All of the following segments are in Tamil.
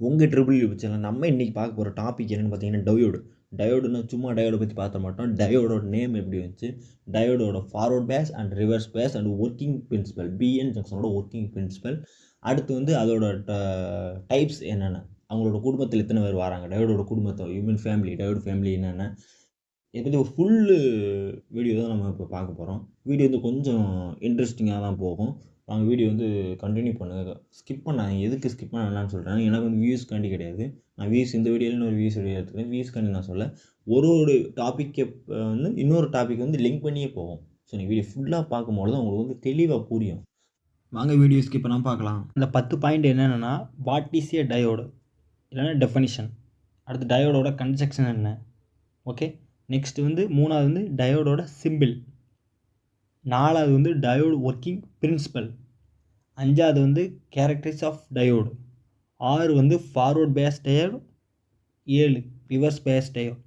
உங்கள் ட்ரிபிள் யூ சேனல். நம்ம இன்றைக்கி பார்க்க போகிற டாபிக் என்னென்னு பார்த்தீங்கன்னா டயோடு. டயோடுன்னா சும்மா டயோடை பற்றி பார்த்த மாட்டோம். டயோடோட நேம் எப்படி வந்துச்சு, டயோடோட forward bias and reverse bias and working principle, PN ஜங்ஷனோட ஒர்க்கிங் பிரின்சிபல். அடுத்து வந்து அதோட டைப்ஸ் என்னென்ன, அவங்களோட குடும்பத்தில் எத்தனை பேர் வராங்க, டயோடோட குடும்பத்தை, ஹியூமன் ஃபேமிலி, டயோடு ஃபேமிலி என்னென்ன, இதை பற்றி ஒரு ஃபுல்லு வீடியோ தான் நம்ம இப்போ பார்க்க போகிறோம். வீடியோ வந்து கொஞ்சம் இன்ட்ரெஸ்டிங்காக தான் போகும். வாங்க வீடியோ வந்து கண்டினியூ பண்ணுங்கள், ஸ்கிப் பண்ணாங்க. எதுக்கு ஸ்கிப் பண்ண வேணாம்னு சொல்கிறேன், எனக்கு வந்து வியூஸ்க்காண்டி கிடையாது. நான் வியூஸ் இந்த வீடியோவில் இன்னொரு வியூஸ் வீடியோ எடுத்துக்கிறேன், வியூஸ்க்காண்டி நான் சொல்ல. ஒரு டாப்பிக்கை வந்து இன்னொரு டாபிக் வந்து லிங்க் பண்ணியே போகும். ஸோ நீங்கள் வீடியோ ஃபுல்லாக பார்க்கும்போது தான் உங்களுக்கு வந்து தெளிவாக புரியும். வாங்க வீடியோ ஸ்கிப் பண்ணாமல் பார்க்கலாம். இந்த 10 பாயிண்ட் என்னென்னா, வாட் இஸ் ஏ டயோடு, இல்லைன்னா டெஃபனிஷன். அடுத்து டயோடோட கன்ஸ்ட்ரக்ஷன் என்ன, ஓகே. நெக்ஸ்ட்டு வந்து 3வது வந்து டயோடோட சிம்பிள். 4வது வந்து டயோடு ஒர்க்கிங் பிரின்சிபல். 5வது வந்து கேரக்டரிஸ்டிக்ஸ் ஆஃப் டயோடு. 6 வந்து forward bias diode. 7 reverse bias diode.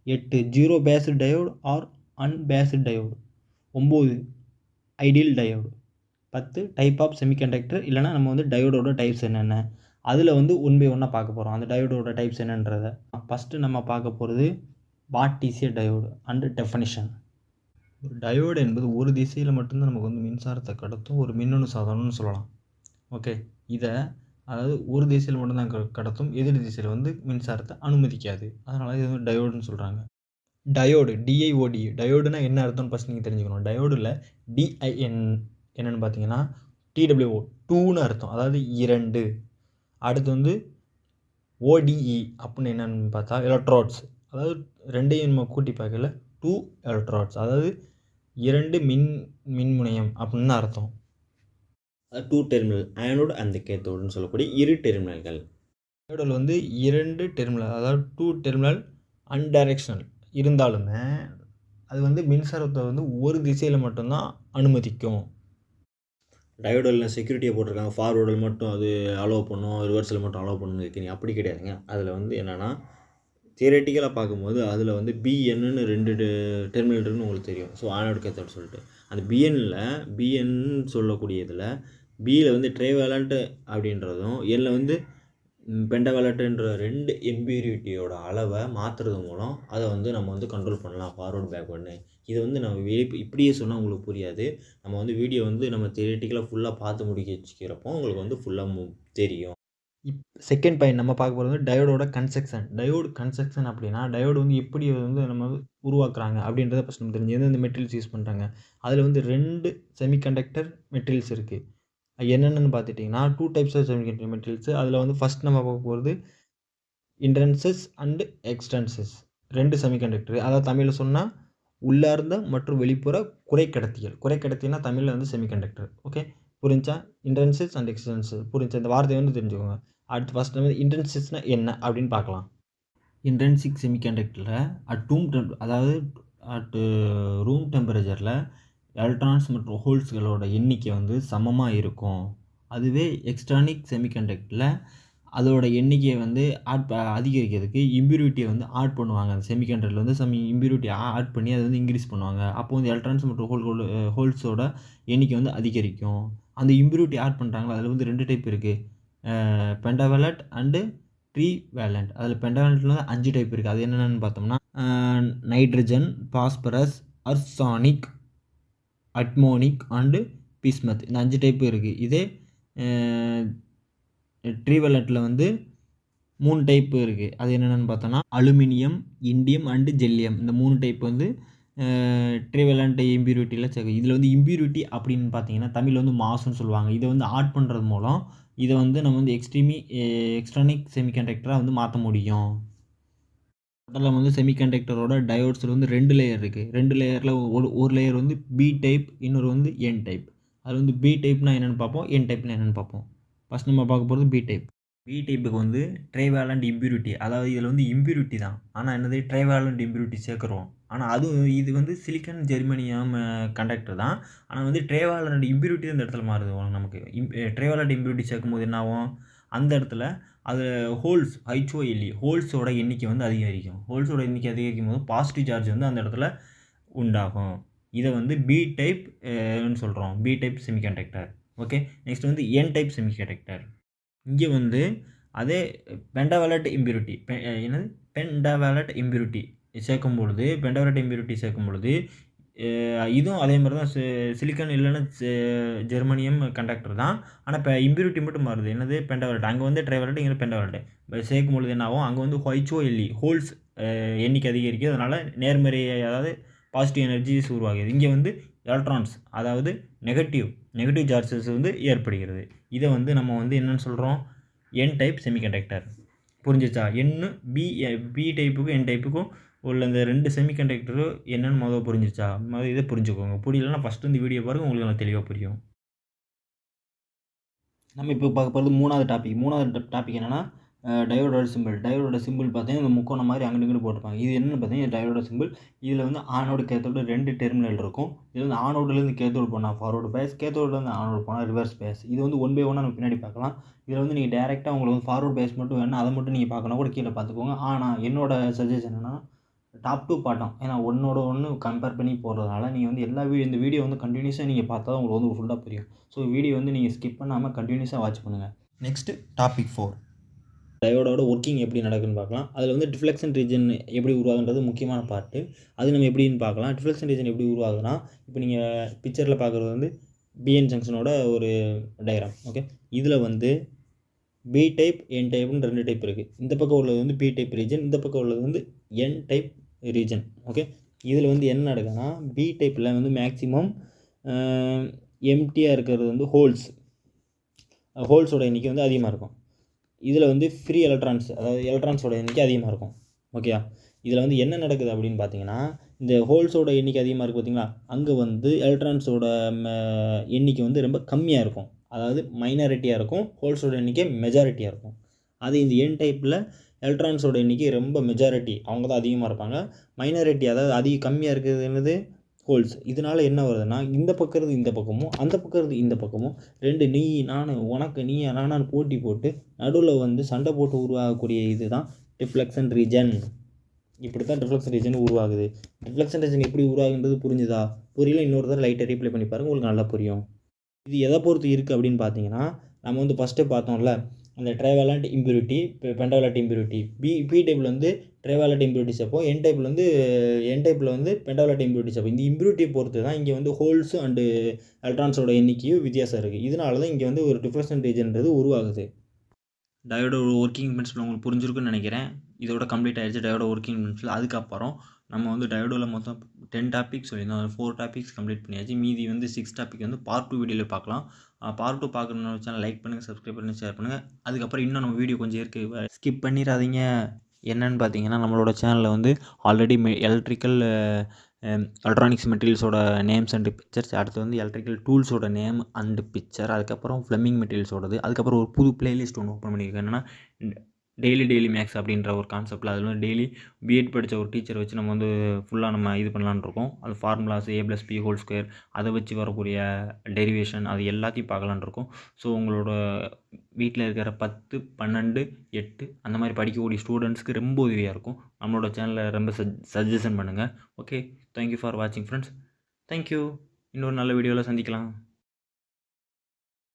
8 zero biased diode or unbiased diode. 9 ideal diode. 10 type of semiconductor, இல்லைனா நம்ம வந்து டயோடோட டைப்ஸ் என்னென்ன, அதில் வந்து ஒன் பை ஒன்னாக பார்க்க போகிறோம். அந்த டயோடோட டைப்ஸ் என்னன்றதை ஃபஸ்ட்டு நம்ம பார்க்க போகிறது what is a diode and definition. ஒரு டயோடு என்பது ஒரு திசையில் மட்டும்தான் நமக்கு வந்து மின்சாரத்தை கடத்தும் ஒரு மின்னணு சாதனம்னு சொல்லலாம். ஓகே, இதை அதாவது ஒரு திசையில் மட்டும்தான் கடத்தும், எதிர் திசையில் வந்து மின்சாரத்தை அனுமதிக்காது. அதனால் இது வந்து டயோடுன்னு சொல்கிறாங்க. டயோடு, டிஐஓடி, டயோடுனா என்ன அர்த்தம்னு ஃபஸ்ட் நீங்கள் தெரிஞ்சுக்கணும். டயோடில் டிஐஎன் என்னென்னு பார்த்தீங்கன்னா டிடபிள்யூஓ, டூன்னு அர்த்தம், அதாவது 2. அடுத்து வந்து ஓடிஇ அப்படின்னு என்னென்னு பார்த்தா எலக்ட்ராட்ஸ், அதாவது ரெண்டையும் நம்ம கூட்டி பார்க்கல 2 எலக்ட்ராட்ஸ், அதாவது 2 மின்முனையம் அப்படின்னு தான் அர்த்தம். 2 டெர்மினல், ஆனோடு அந்த கேத்தோடுன்னு சொல்லக்கூடிய 2 டெர்மினல்கள். டயோடில் வந்து 2 டெர்மினல், அதாவது 2 டெர்மினல் அன்டைரக்ஷனல் இருந்தாலுமே அது வந்து மின்சாரத்தை வந்து ஒரு திசையில் மட்டும்தான் அனுமதிக்கும். டயோடில் செக்யூரிட்டியை போட்டிருக்காங்க, ஃபார்வர்டில் மட்டும் அது அலோவ் பண்ணும், ரிவர்ஸில் மட்டும் அலோவ் பண்ணணும்னு இருக்கீங்க, அப்படி கிடையாதுங்க. அதில் வந்து என்னென்னா தியரட்டிக்கலாக பார்க்கும்போது அதில் வந்து பிஎன்னு 2 டெர்மினல் இருக்குன்னு உங்களுக்கு தெரியும். ஸோ ஆனோடு கேத்தோடு சொல்லிட்டு அந்த பிஎன் சொல்லக்கூடியதில் பியில் வந்து ட்ரைவேலண்ட் அப்படின்றதும் எல்லில் வந்து பெண்டவேலண்ட்ன்ற 2 இம்பியூரிட்டியோட அளவை மாற்றுறது மூலம் அதை வந்து நம்ம வந்து கண்ட்ரோல் பண்ணலாம், ஃபார்வர்டு பேக்வேர்டுன்னு. இது வந்து நம்ம இப்படியே சொன்னால் உங்களுக்கு புரியாது. நம்ம வந்து வீடியோ வந்து நம்ம தியரட்டிக்கலாக ஃபுல்லாக பார்த்து முடிக்க வச்சுக்கிறப்போ உங்களுக்கு வந்து ஃபுல்லாக தெரியும். செகண்ட் பாயிண்ட் நம்ம பார்க்க போகிறது வந்து டயோடோட கன்ஸ்ட்ரக்ஷன். டயோடு கன்ஸ்ட்ரக்ஷன் அப்படின்னா டயோடு வந்து எப்படி வந்து நம்ம உருவாக்குறாங்க அப்படின்றத ஃபஸ்ட் நம்ம தெரிஞ்சு எந்தெந்த மெட்டீரியல்ஸ் யூஸ் பண்ணுறாங்க. அதில் வந்து 2 செமிகண்டக்டர் மெட்டீரியல்ஸ் இருக்குது. என்னென்னு பார்த்துட்டிங்கன்னா 2 டைப்ஸ் ஆஃப் செமிகண்டக்டர் மெட்டீரியல்ஸ். அதில் வந்து ஃபஸ்ட் நம்ம பார்க்க போகிறது இன்ட்ரன்சஸ் அண்டு எக்ஸ்டன்சஸ். 2 செமிகண்டக்டர், அதாவது தமிழில் சொன்னால் உள்ளார்ந்த மற்றும் வெளிப்புற குறைக்கடத்திகள். குறைக்கடத்தினா தமிழில் வந்து செமிகண்டக்டர். ஓகே, புரிஞ்சா? இன்ட்ரன்சஸ் அண்ட் எக்ஸ்டன்சஸ் புரிஞ்சா? இந்த வார்த்தையை வந்து தெரிஞ்சுக்கோங்க. அடுத்து ஃபஸ்ட் நம்ம இன்ட்ரன்சஸ்னால் என்ன அப்படின்னு பார்க்கலாம். இன்ட்ரன்சிக் செமிகண்டக்டரில் அதாவது அட் ரூம் டெம்பரேச்சரில் எலக்ட்ரான்ஸ் மற்றும் ஹோல்ஸ்களோட எண்ணிக்கை வந்து சமமாக இருக்கும். அதுவே எக்ஸ்ட்ரானிக் செமிகண்டக்டரில் அதோட எண்ணிக்கையை வந்து அதிகரிக்கிறதுக்கு இம்பியூரிட்டியை வந்து ஆட் பண்ணுவாங்க. அந்த செமிகண்டக்டரில் வந்து இம்பியூரிட்டி ஆட் பண்ணி அதை வந்து இன்க்ரீஸ் பண்ணுவாங்க. அப்போ வந்து எலக்ட்ரான்ஸ் மற்றும் ஹோல்ஸோட எண்ணிக்கை வந்து அதிகரிக்கும். அந்த இம்பியூரிட்டி ஆட் பண்ணுறாங்களா, அதில் வந்து 2 டைப் இருக்குது, பெண்டாவேலண்ட் அண்டு ட்ரீவேலண்ட். அதில் பெண்டாவேலண்ட்டில் வந்து 5 டைப் இருக்குது. அது என்னென்னு பார்த்தோம்னா நைட்ரஜன், பாஸ்பரஸ், அர்சானிக், அட்மோனிக் அண்டு பிஸ்மத். இந்த 5 டைப்பு இருக்குது. இதே ட்ரீவேலண்ட்டில் வந்து 3 டைப்பு இருக்குது. அது என்னென்னு பார்த்தோன்னா அலுமினியம், இண்டியம் அண்டு ஜெல்லியம். இந்த 3 டைப் வந்து ட்ரீவேலண்ட் இம்பியூரிட்டியில் சேர்க்கும். இதில் வந்து இம்பியூரிட்டி அப்படின்னு பார்த்தீங்கன்னா தமிழில் வந்து மாசுன்னு சொல்லுவாங்க. இதை வந்து ஆட் பண்ணுறது மூலம் இதை வந்து நம்ம வந்து எக்ஸ்ட்ரானிக் செமிகண்டக்டராக வந்து மாற்ற முடியும். அதில் வந்து செமிகண்டக்டரோட டயோட்ஸில் வந்து 2 லேயர் இருக்குது. 2 லேயரில் ஒரு லேயர் வந்து பி டைப், இன்னொரு வந்து என் டைப். அது வந்து பி டைப்னால் என்னென்னு பார்ப்போம், என் டைப்னால் என்னென்னு பார்ப்போம். ஃபஸ்ட் நம்ம பார்க்க போகிறது பி டைப். பி டைப்புக்கு வந்து ட்ரைவேலண்ட் இம்பியூரிட்டி, அதாவது இதில் வந்து இம்பியூரிட்டி தான், ஆனால் என்னது ட்ரைவேலண்ட் இம்பியூரிட்டி சேர்க்குறோம். ஆனால் அதுவும் இது வந்து சிலிக்கன் ஜெர்மனியம் கண்டக்டர் தான், ஆனால் வந்து ட்ரைவேலண்ட் இம்பியூரிட்டி இந்த இடத்துல மாறுது. நமக்கு ட்ரைவேலண்ட் இம்பியூரிட்டி சேர்க்கும்போது என்ன ஆகும், அந்த இடத்துல அது ஹோல்ஸ் HOLE ஹோல்ஸோட எண்ணிக்கை வந்து அதிகரிக்கும். ஹோல்ஸோட எண்ணிக்கை அதிகரிக்கும் போது பாசிட்டிவ் சார்ஜ் வந்து அந்த இடத்துல உண்டாகும். இதை வந்து பி டைப்னு சொல்கிறோம், P type semiconductor. Okay, next வந்து என் டைப் செமிகண்டக்டர். இங்கே வந்து அதே பென்டாவேலட் இம்பியூரிட்டி என்னது பென்டாவேலட் இம்பியூரிட்டி சேர்க்கும் பொழுது இதுவும் அதே மாதிரி தான் சிலிக்கான் இல்லைன்னா ஜெர்மனியம் கண்டக்டர் தான். ஆனால் இப்போ இம்பியூரிட்டி மட்டும் மாறுது. என்னது பென்டாவேலட், அங்கே வந்து ட்ரைவேலட், இங்கே பென்டாவேலட் சேர்க்கும் பொழுது என்ன ஆகும், அங்கே வந்து HOLE ஹோல்ஸ் எண்ணிக்கை அதிகரிக்குது. அதனால் நேர்மறை அதாவது பாசிட்டிவ் எனர்ஜிஸ் உருவாகுது. இங்கே வந்து எலக்ட்ரான்ஸ் அதாவது நெகட்டிவ் சார்ஜஸ் வந்து ஏற்படுகிறது. இதை வந்து நம்ம வந்து என்னென்னு சொல்கிறோம், என் டைப் செமிகண்டக்டர். புரிஞ்சிச்சா? பி டைப்புக்கும் என் டைப்புக்கும் உள்ள இந்த 2 செமிகண்டக்டரும் என்னென்னு முதல்ல புரிஞ்சிச்சா? இதை புரிஞ்சுக்கோங்க. புரியலன்னா ஃபஸ்ட்டு இந்த வீடியோ பாருங்கள், உங்களுக்கு நல்லா தெளிவாக புரியும். நம்ம இப்போ பார்க்க போகிறது மூணாவது டாபிக் என்னென்னா டயோடோட சிம்பிள் பார்த்தீங்கன்னா இந்த முக்கோணம் மாதிரி அங்கிட்டு இங்கிட்டு போட்டிருப்பாங்க. இது என்னென்னு பார்த்தீங்கன்னா டயோடோட சிம்பிள். இதில் வந்து ஆனோடு கேத்தோடு 2 டெர்மினல் இருக்கும். இது வந்து ஆனோடுலேருந்து கேத்தோடு போனால் ஃபார்வர்டு பேஸ், கேத்தோடுலேருந்து ஆனோடு போனால் ரிவர்ஸ் பேஸ். இது வந்து 1 by 1 நம்ம பின்னாடி பார்க்கலாம். இதில் வந்து நீங்கள் டேரெக்டாக உங்களுக்கு வந்து ஃபார்வர்டு பேஸ் மட்டும் வேணும், அதை மட்டும் நீங்கள் பார்க்கணும் கூட கீழே பார்த்துக்கோங்க. ஆனால் என்னோட சஜஷன் என்னென்னா டாப் டு பாட்டம், ஏன்னா ஒன்று கம்பேர் பண்ணி போடுறதுனால நீங்கள் வந்து இந்த வீடியோ வந்து கண்டினியூஸாக நீங்கள் பார்த்தா தான் உங்களுக்கு வந்து ஃபுல்லாக புரியும். ஸோ வீடியோ வந்து நீங்கள் ஸ்கிப் பண்ணாமல் கண்டினியூஸாக வாட்ச் பண்ணுங்கள். நெக்ஸ்ட்டு டாபிக் 4, டயோடோட ஒர்க்கிங் எப்படி நடக்குன்னு பார்க்கலாம். அதில் வந்து டிஃப்ளெக்ஷன் ரீஜன் எப்படி உருவாகுன்றது முக்கியமான பார்ட்டு. அது நம்ம எப்படின்னு பார்க்கலாம். டிஃப்ளெக்ஷன் ரீஜன் எப்படி உருவாகுதுன்னா, இப்போ நீங்கள் பிக்சரில் பார்க்குறது வந்து பிஎன் ஜங்ஷனோட ஒரு டயக்ராம். ஓகே, இதில் வந்து பி டைப் என் டைப்னு 2 டைப் இருக்குது. இந்த பக்கம் உள்ளது வந்து பி டைப் ரீஜன், இந்த பக்கம் உள்ளது வந்து என் டைப் ரீஜன். ஓகே, இதில் வந்து என்ன நடக்குதுன்னா, பி டைப்பில் வந்து மேக்ஸிமம் எம்டியாக இருக்கிறது வந்து ஹோல்ஸோட எண்ணிக்கை வந்து அதிகமாக இருக்கும். இதில் வந்து ஃப்ரீ எலக்ட்ரான்ஸ், அதாவது எலக்ட்ரான்ஸோட எண்ணிக்கை அதிகமாக இருக்கும். ஓகேயா, இதில் வந்து என்ன நடக்குது அப்படின்னு பார்த்தீங்கன்னா, இந்த ஹோல்ஸோட எண்ணிக்கை அதிகமாக இருக்குது பார்த்தீங்களா, அங்கே வந்து எலக்ட்ரான்ஸோட எண்ணிக்கை வந்து ரொம்ப கம்மியாக இருக்கும். அதாவது மைனாரிட்டியாக இருக்கும், ஹோல்ஸோட எண்ணிக்கை மெஜாரிட்டியாக இருக்கும். அது இந்த என் டைப்பில் எலக்ட்ரான்ஸோட எண்ணிக்கை ரொம்ப மெஜாரிட்டி, அவங்க தான் அதிகமாக இருப்பாங்க. மைனாரிட்டி அதாவது கம்மியாக இருக்கிறது என்னது, ஹோல்ஸ். இதனால் என்ன வருதுன்னா, இந்த பக்கம் இருந்து இந்த பக்கமும் அந்த பக்கம் இருந்து இந்த பக்கமும் 2 நீ நான் உனக்கு நீ நானான்னு போட்டி போட்டு நடுவில் வந்து சண்டை போட்டு உருவாகக்கூடிய இது தான் டிஃப்ளெக்ஷன் ரீஜன். இப்படி தான் டிஃப்ளெக்ஷன் ரீஜன் உருவாகுது. டிஃப்ளெக்ஷன் ரீஜன் எப்படி உருவாகுன்றது புரிஞ்சுதா? புரியல, இன்னொரு தடவை லைட்டை ரீப்ளை பண்ணி பாருங்கள், உங்களுக்கு நல்லா புரியும். இது எதை பொறுத்து இருக்குது அப்படின்னு பார்த்தீங்கன்னா, நம்ம வந்து ஃபஸ்ட்டு பார்த்தோம்ல அந்த ட்ரைவேலண்ட் இம்பியூரிட்டி, பென்டாவேலட் இம்பியூரிட்டி. பி டைப்பில் வந்து ட்ரைவேலட் இம்பியூரிட்டி சேர்ப்போம், என் டைப்பில் வந்து பென்டாவேலட் இம்பியூரிட்டி சேர்ப்போம். இந்த இம்பியூரிட்டியை பொறுத்து தான் இங்கே வந்து ஹோல்ஸு அண்டு எலக்ட்ரான்ஸோட எண்ணிக்கையும் வித்தியாசம் இருக்குது. இதனால தான் இங்கே வந்து ஒரு டிஃப்ளெக்ஷன் ரீஜன்றது உருவாகுது. டயோடோட ஒர்க்கிங் பிரின்சிபல் உங்களுக்கு புரிஞ்சிருக்குன்னு நினைக்கிறேன். இதோட கம்ப்ளீட் ஆகிடுச்சு டயோட ஒர்க்கிங் பிரின்சிபல். அதுக்கப்புறம் நம்ம வந்து டயோடோவில் மொத்தம் 10 டாபிக்ஸ் சொல்லியிருந்தோம். 4 டாபிக்ஸ் கம்ப்ளீட் பண்ணியாச்சு. மீதி வந்து 6 டாபிக் வந்து பார்ட் 2 வீடியோவில் பார்க்கலாம். பார்ட் 2 பார்க்கணுன்னு சேனல் லைக் பண்ணுங்கள், சப்ஸ்கிரைப் பண்ணுங்கள், ஷேர் பண்ணுங்கள். அதுக்கப்புறம் இன்னும் நம்ம வீடியோ கொஞ்சம் இருக்குது, ஸ்கிப் பண்ணிடாதீங்க. என்னென்னு பார்த்தீங்கன்னா, நம்மளோட சேனலில் வந்து ஆல்ரெடி எலக்ட்ரிக்கல் எலக்ட்ரானிக்ஸ் மெட்டீரியல்ஸோட நேம்ஸ் அண்ட் பிக்சர்ஸ், அடுத்து வந்து எலக்ட்ரிக்கல் டூல்ஸோட நேம் அண்ட் பிக்சர், அதுக்கப்புறம் ஃப்ளமிங் மெட்டீரியல்ஸோடது, அதுக்கப்புறம் ஒரு புது பிளேலிஸ்ட் ஒன்று ஓப்பன் பண்ணியிருக்கேன். என்னென்னா டெய்லி மேக்ஸ் அப்படின்ற ஒரு கான்செப்ட்டில் அதில் வந்து டெய்லி பிஎட் படித்த ஒரு டீச்சரை வச்சு நம்ம வந்து ஃபுல்லாக நம்ம இது பண்ணலான்னு இருக்கோம். அது ஃபார்முலாஸ் A+B² அதை வச்சு வரக்கூடிய டெரிவேஷன் அது எல்லாத்தையும் பார்க்கலான்னு இருக்கோம். ஸோ உங்களோட வீட்டில் இருக்கிற 10, 12, 8 அந்த மாதிரி படிக்கக்கூடிய ஸ்டூடெண்ட்ஸ்க்கு ரொம்ப உதவியாக இருக்கும். நம்மளோட சேனலில் ரொம்ப சஜஷன் பண்ணுங்கள். ஓகே, தேங்க்யூ ஃபார் வாட்சிங் ஃப்ரெண்ட்ஸ். தேங்க்யூ. இன்னொரு நல்ல வீடியோவில் சந்திக்கலாம்.